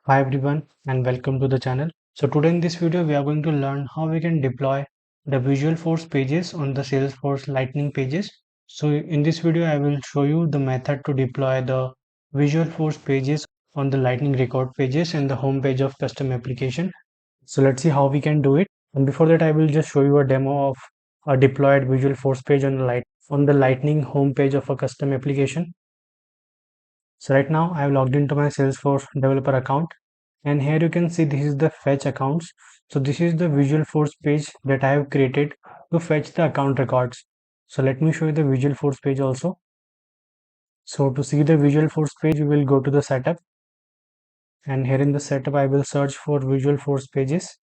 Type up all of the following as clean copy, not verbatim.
Hi everyone and welcome to the channel. So today in this video we are going to learn how we can deploy the Visualforce pages on the Salesforce Lightning pages. So in this video I will show you the method to deploy the Visualforce pages on the Lightning record pages and the home page of custom application. So let's see how we can do it. And before that I will just show you a demo of a deployed Visualforce page on the Lightning home page of a custom application. So right now I have logged into my Salesforce developer account, and here you can see this is the fetch accounts. So this is the Visualforce page that I have created to fetch the account records. So let me show you the Visualforce page also. So to see the Visualforce page, we will go to the setup, and here in the setup I will search for Visualforce pages.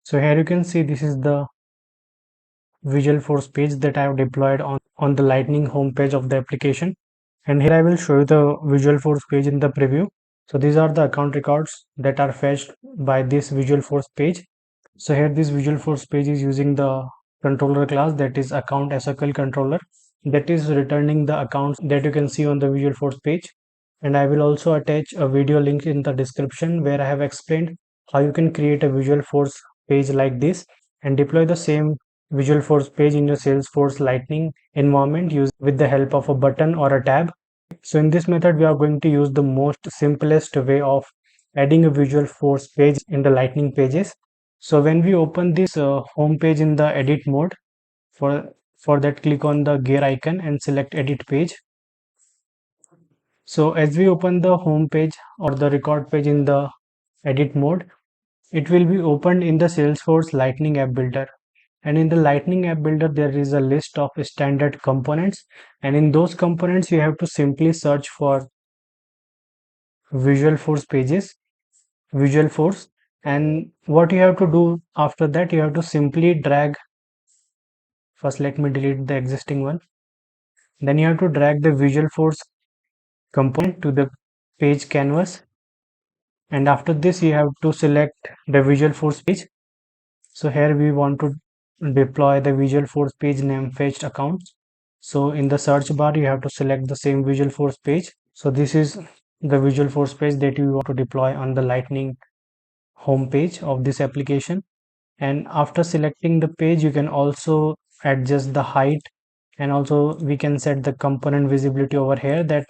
So here you can see this is the Visualforce page that I have deployed on the Lightning home page of the application. And here I will show you the Visualforce page in the preview. So these are the account records that are fetched by this Visualforce page. So here this Visualforce page is using the controller class, that is account SQL controller, that is returning the accounts that you can see on the Visualforce page. And I will also attach a video link in the description where I have explained how you can create a Visualforce page like this and deploy the same Visualforce page in your Salesforce Lightning environment with the help of a button or a tab. So in this method we are going to use the most simplest way of adding a Visualforce page in the Lightning pages. So when we open this home page in the edit mode, for that click on the gear icon and select edit page. So as we open the home page or the record page in the edit mode, it will be opened in the Salesforce Lightning app builder. And in the Lightning app builder there is a list of standard components, and in those components you have to simply search for Visualforce pages, Visualforce, and what you have to do after that, you have to simply drag. First let me delete the existing one. Then you have to drag the Visualforce component to the page canvas, and after this you have to select the Visualforce page. So here we want to deploy the Visualforce page name fetched accounts. So in the search bar you have to select the same Visualforce page. So this is the Visualforce page that you want to deploy on the Lightning home page of this application. And after selecting the page you can also adjust the height, and also we can set the component visibility over here, that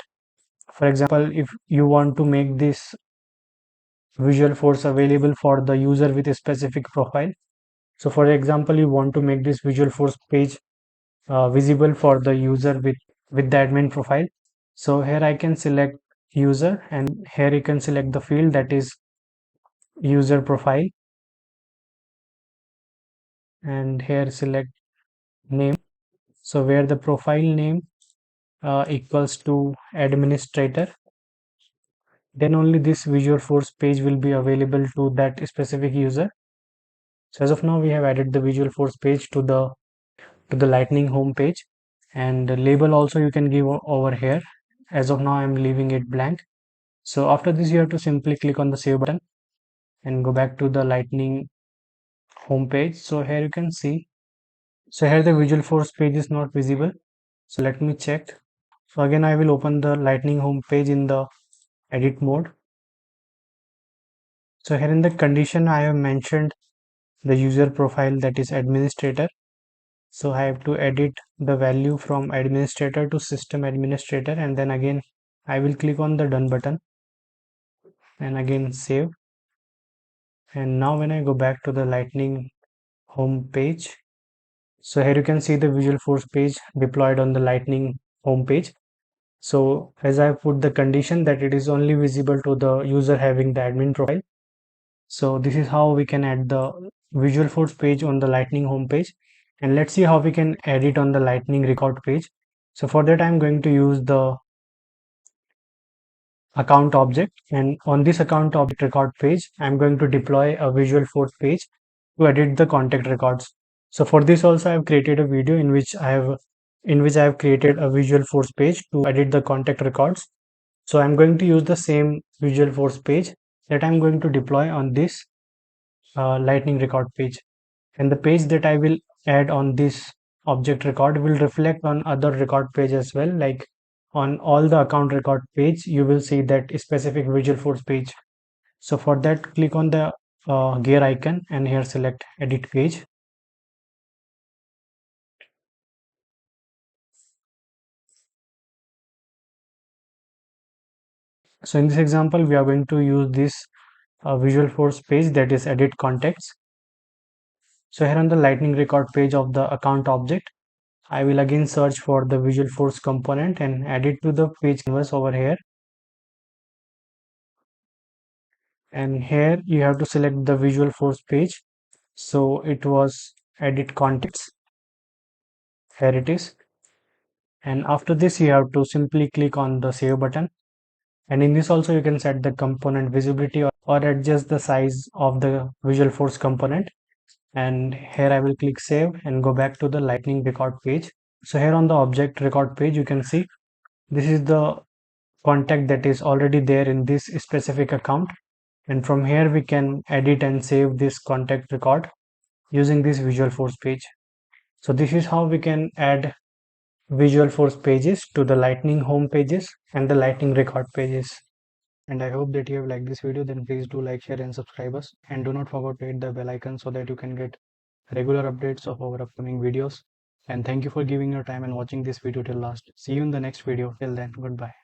for example if you want to make this Visualforce available for the user with a specific profile. So for example you want to make this Visualforce page visible for the user with the admin profile. So here I can select user, and here you can select the field, that is user profile, and here select name. So where the profile name equals to administrator, then only this Visualforce page will be available to that specific user. So as of now we have added the Visualforce page to the Lightning home page, and the label also you can give over here. As of now I'm leaving it blank. So after this you have to simply click on the save button and go back to the Lightning home page. So here you can see, so here the Visualforce page is not visible. So let me check. So again I will open the Lightning home page in the edit mode. So here in the condition I have mentioned the user profile, that is administrator. So I have to edit the value from administrator to system administrator, and then again I will click on the done button and again save. And now when I go back to the Lightning home page, so here you can see the Visualforce page deployed on the Lightning home page. So as I put the condition that it is only visible to the user having the admin profile. So this is how we can add the Visualforce page on the Lightning home page. And let's see how we can add it on the Lightning record page. So for that I'm going to use the account object, and on this account object record page I'm going to deploy a Visualforce page to edit the contact records. So for this also I have created a video in which I have created a Visualforce page to edit the contact records. So I'm going to use the same Visualforce page that I'm going to deploy on this Lightning record page, and the page that I will add on this object record will reflect on other record page as well, like on all the account record page, you will see that specific Visualforce page. So for that, click on the gear icon and here select edit page. So in this example, we are going to use this Visualforce page, that is edit contacts. So here on the lightning record page of the account object, I will again search for the Visualforce component and add it to the page canvas over here. And here you have to select the Visualforce page. So it was edit contacts. Here it is. And after this, you have to simply click on the save button. And in this also you can set the component visibility or adjust the size of the Visualforce component. And here I will click save and go back to the lightning record page. So here on the object record page, you can see this is the contact that is already there in this specific account. And from here we can edit and save this contact record using this Visualforce page. So this is how we can add Visualforce pages to the lightning home pages and the lightning record pages. And I hope that you have liked this video. Then please do like, share and subscribe us, and do not forget to hit the bell icon so that you can get regular updates of our upcoming videos. And thank you for giving your time and watching this video till last. See you in the next video. Till then, goodbye.